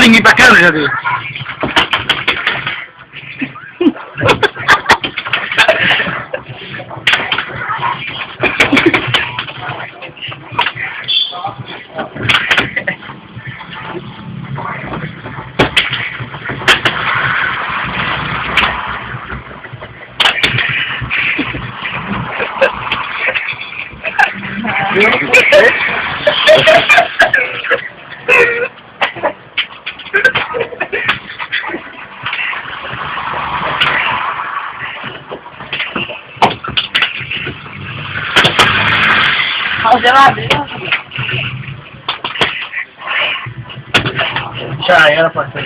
paling ipakal ya tuh. Geladeira. Já era pra ser.